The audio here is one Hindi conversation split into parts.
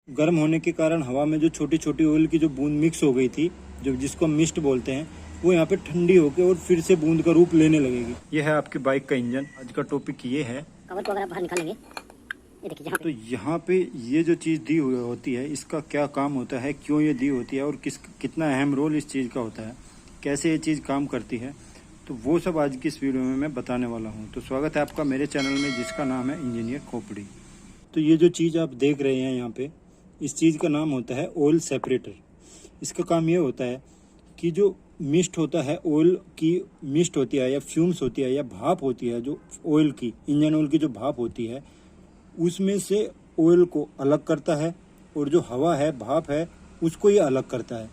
गर्म होने के कारण हवा में जो छोटी छोटी ऑयल की जो बूंद मिक्स हो गई थी, जो जिसको हम मिस्ट बोलते हैं, वो यहाँ पे ठंडी होकर और फिर से बूंद का रूप लेने लगेगी। यह है आपकी बाइक का इंजन। आज का टॉपिक ये है। कवर को अगर आप बाहर निकालेंगे, ये देखिए तो यहाँ पे ये जो चीज़ दी हुई होती है, इसका क्या काम होता है, क्यों ये दी होती है और कितना अहम रोल इस चीज़ का होता है, कैसे ये चीज़ काम करती है, तो वो सब आज की इस वीडियो में मैं बताने वाला हूँ। तो स्वागत है आपका मेरे चैनल में, जिसका नाम है इंजीनियर खोपड़ी। तो ये जो चीज़ आप देख रहे हैं यहाँ पे, इस चीज़ का नाम होता है ऑयल सेपरेटर। इसका काम ये होता है कि जो मिस्ट होता है, ऑयल की मिस्ट होती है या फ्यूम्स होती है या भाप होती है, जो ऑयल की, इंजन ऑयल की जो भाप होती है, उसमें से ऑयल को अलग करता है और जो हवा है, भाप है, उसको ये अलग करता है।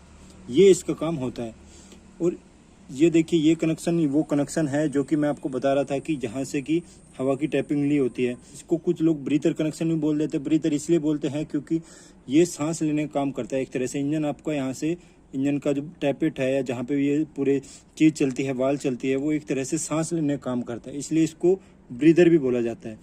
ये इसका काम होता है। और ये देखिए, ये कनेक्शन वो कनेक्शन है जो कि मैं आपको बता रहा था कि जहाँ से कि हवा की टैपिंग ली होती है। इसको कुछ लोग ब्रीथर कनेक्शन भी बोल देते हैं। ब्रीथर इसलिए बोलते हैं क्योंकि ये सांस लेने का काम करता है एक तरह से। इंजन आपका यहाँ से, इंजन का जो टैपेट है या जहाँ पे ये पूरे चीज़ चलती है, वाल चलती है, वो एक तरह से सांस लेने का काम करता है, इसलिए इसको ब्रीदर भी बोला जाता है।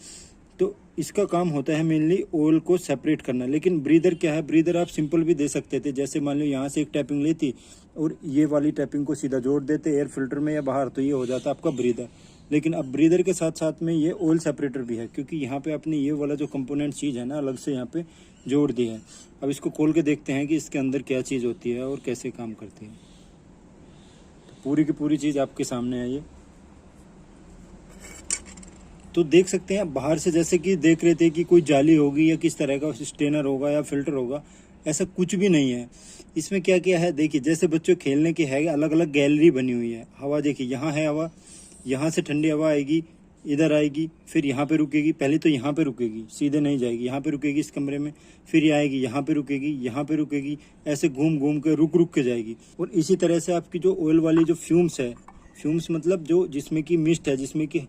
तो इसका काम होता है मेनली ऑयल को सेपरेट करना। लेकिन ब्रीदर क्या है, ब्रीदर आप सिंपल भी दे सकते थे। जैसे मान लो यहाँ से एक टैपिंग लेती और ये वाली टैपिंग को सीधा जोड़ देते एयर फिल्टर में या बाहर, तो ये हो जाता आपका ब्रीदर। लेकिन अब ब्रीदर के साथ साथ में ये ऑयल सेपरेटर भी है, क्योंकि यहाँ पे अपनी ये वाला जो कंपोनेंट चीज़ है ना, अलग से यहाँ पे जोड़ दी है। अब इसको खोल के देखते हैं कि इसके अंदर क्या चीज़ होती है और कैसे काम करती है। तो पूरी की पूरी चीज़ आपके सामने है। ये तो देख सकते हैं बाहर से, जैसे कि देख रहे थे कि कोई जाली होगी या किस तरह का स्टेनर होगा या फिल्टर होगा, ऐसा कुछ भी नहीं है। इसमें क्या क्या है देखिए, जैसे बच्चों खेलने की है, अलग अलग गैलरी बनी हुई है। हवा देखिए, यहाँ है हवा, यहाँ से ठंडी हवा आएगी, इधर आएगी, फिर यहाँ पे रुकेगी। पहले तो यहाँ पे रुकेगी, सीधे नहीं जाएगी, यहाँ पे रुकेगी इस कमरे में, फिर ये आएगी, यहाँ पे रुकेगी, यहाँ पे रुकेगी, ऐसे घूम घूम के रुक के जाएगी। और इसी तरह से आपकी जो ऑयल वाली जो फ्यूम्स है, फ्यूम्स मतलब जो जिसमें कि मिस्ट है, जिसमें कि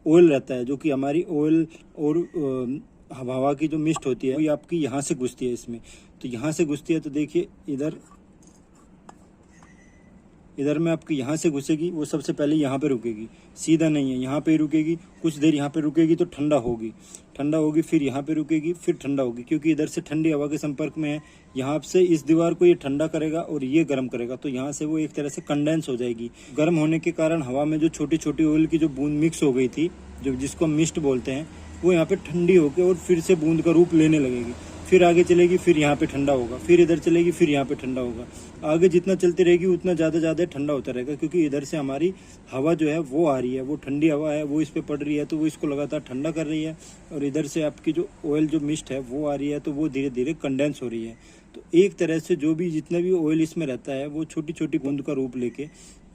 ऑयल रहता है, जो कि हमारी ऑयल और हवा की जो मिस्ट होती है, वो आपकी यहाँ से घुसती है इसमें। तो यहाँ से घुसती है, तो देखिए इधर में आपकी यहाँ से घुसेगी, वो सबसे पहले यहाँ पे रुकेगी, सीधा नहीं है, यहाँ पे रुकेगी, कुछ देर यहाँ पे रुकेगी तो ठंडा होगी, फिर यहाँ पे रुकेगी, फिर ठंडा होगी, क्योंकि इधर से ठंडी हवा के संपर्क में है। यहाँ से इस दीवार को ये ठंडा करेगा और ये गर्म करेगा, तो यहाँ से वो एक तरह से कंडेंस हो जाएगी। गर्म होने के कारण हवा में जो छोटी छोटी ऑयल की जो बूंद मिक्स हो गई थी, जो जिसको हम मिस्ट बोलते हैं, वो यहाँ पे ठंडी होकर और फिर से बूंद का रूप लेने लगेगी। फिर आगे चलेगी, फिर यहाँ पे ठंडा होगा, फिर इधर चलेगी, फिर यहाँ पे ठंडा होगा। आगे जितना चलती रहेगी उतना ज़्यादा ठंडा होता रहेगा, क्योंकि इधर से हमारी हवा जो है वो आ रही है, वो ठंडी हवा है, वो इस पे पड़ रही है, तो वो इसको लगातार ठंडा कर रही है। और इधर से आपकी जो ऑयल जो मिस्ट है वो आ रही है, तो वो धीरे धीरे कंडेंस हो रही है। तो एक तरह से जो भी जितना भी ऑयल इसमें रहता है, वो छोटी छोटी बूंद का रूप लेके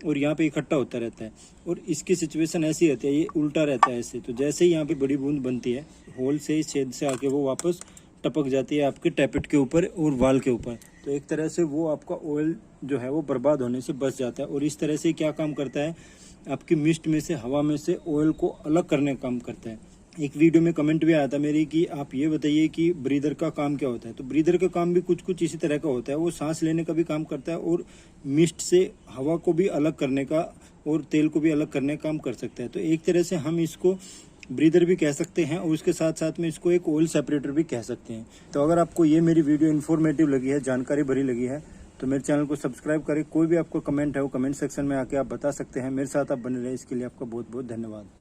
और यहाँ पे इकट्ठा होता रहता है। और इसकी सिचुएशन ऐसी रहती है, ये उल्टा रहता है ऐसे। तो जैसे ही यहाँ पे बड़ी बूंद बनती है, होल से, इस छेद से आके वो वापस टपक जाती है आपके टैपेट के ऊपर और वाल के ऊपर। तो एक तरह से वो आपका ऑयल जो है वो बर्बाद होने से बच जाता है। और इस तरह से क्या काम करता है, आपकी मिस्ट में से, हवा में से ऑयल को अलग करने का काम करता है। एक वीडियो में कमेंट भी आया था मेरी कि आप ये बताइए कि ब्रीदर का काम क्या होता है। तो ब्रीदर का काम भी कुछ इसी तरह का होता है। वो सांस लेने का भी काम करता है और मिस्ट से हवा को भी अलग करने का और तेल को भी अलग करने का काम कर सकता है। तो एक तरह से हम इसको ब्रीदर भी कह सकते हैं और उसके साथ साथ में इसको एक ऑयल सेपरेटर भी कह सकते हैं। तो अगर आपको ये मेरी वीडियो इन्फॉर्मेटिव लगी है, जानकारी भरी लगी है, तो मेरे चैनल को सब्सक्राइब करें। कोई भी आपको कमेंट है वो कमेंट सेक्शन में आके आप बता सकते हैं। मेरे साथ आप बने रहे, इसके लिए आपका बहुत बहुत धन्यवाद।